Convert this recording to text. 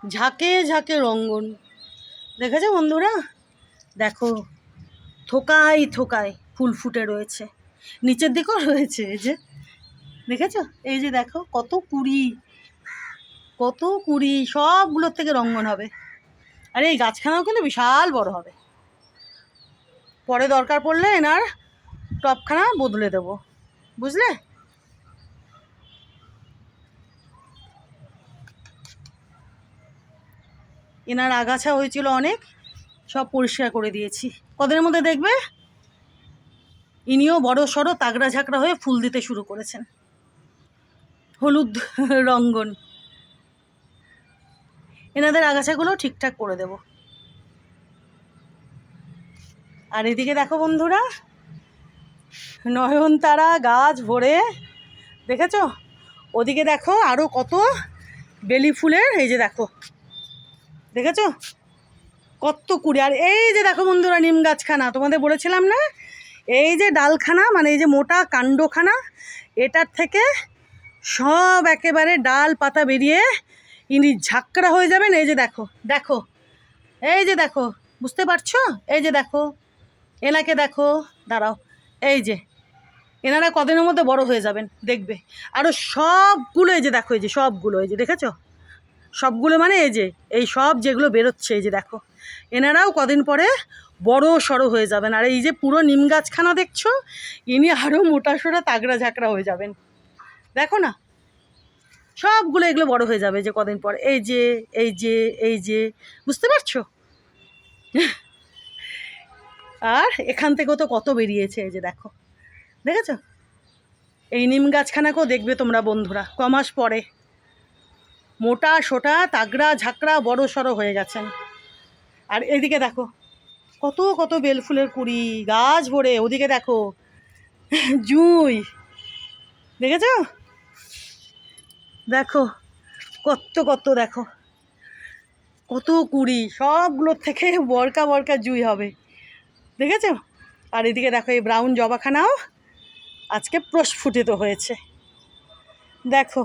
ঝাঁকে ঝাঁকে রঙ্গন। দেখেছো বন্ধুরা? দেখো থোকায় থোকায় ফুল ফুটে রয়েছে, নিচের দিকেও রয়েছে। এই যে দেখেছো, এই যে দেখো কত কুড়ি, কত কুড়ি, সবগুলোর থেকে রঙ্গন হবে। আর এই গাছখানাও কিন্তু বিশাল বড় হবে। পরে দরকার পড়লে এনার টপখানা বদলে দেবো, বুঝলে? এনার আগাছা হয়েছিল অনেক, সব পরিষ্কার করে দিয়েছি। কদিনের মধ্যে দেখবে ইনিও বড় সড়ো তাগড়া ঝাঁকড়া হয়ে ফুল দিতে শুরু করেছেন। হলুদ রঙ্গন। এনাদের আগাছাগুলো ঠিকঠাক করে দেব। আর এদিকে দেখো বন্ধুরা, নয়নতারা গাছ ভরে, দেখেছো? ওদিকে দেখো আরও কত বেলি ফুলের, এই যে দেখো, দেখেছো কত কুড়ি। আর এই যে দেখো বন্ধুরা, নিম গাছখানা তোমাদের বলেছিলাম না, এই যে ডালখানা, মানে এই যে মোটা কাণ্ডখানা, এটার থেকে সব একেবারে ডাল পাতা বেরিয়ে ইনি ঝাঁকড়া হয়ে যাবেন। এই যে দেখো, দেখো, এই যে দেখো, বুঝতে পারছো? এই যে দেখো, এনাকে দেখো, দাঁড়াও, এই যে এনারা কদিনের মধ্যে বড় হয়ে যাবেন দেখবে। আরও সবগুলো এই যে দেখো, এই যে সবগুলো, এই যে দেখেছো সবগুলো, মানে এই যে এই সব যেগুলো বেরোচ্ছে, এই যে দেখো, এনারাও কদিন পরে বড় সড়ো হয়ে যাবেন। আর এই যে পুরো নিম গাছখানা দেখছো, ইনি আরও মোটা সোটা তাগড়া ঝাঁকড়া হয়ে যাবেন। দেখো না, সবগুলো এগুলো বড় হয়ে যাবে যে কদিন পর। এই যে, এই যে, এই যে, বুঝতে পারছো? আর এখান থেকেও তো কত বেরিয়েছে, এই যে দেখো, দেখেছো? এই নিম গাছখানাকেও দেখবে তোমরা বন্ধুরা, কমাস পরে মোটা সোটা তাগড়া ঝাঁকড়া বড় সড়ো হয়ে গেছেন। আর এদিকে দেখো কত কত বেলফুলের কুড়ি, গাছ ভরে। ওদিকে দেখো জুঁই, দেখেছো? দেখো কত কত, দেখো কত কুড়ি, সবগুলোর থেকে বরকা বরকা জুঁই হবে, দেখেছো? আর এদিকে দেখো এই ব্রাউন জবাখানাও আজকে প্রস্ফুটিত হয়েছে, দেখো।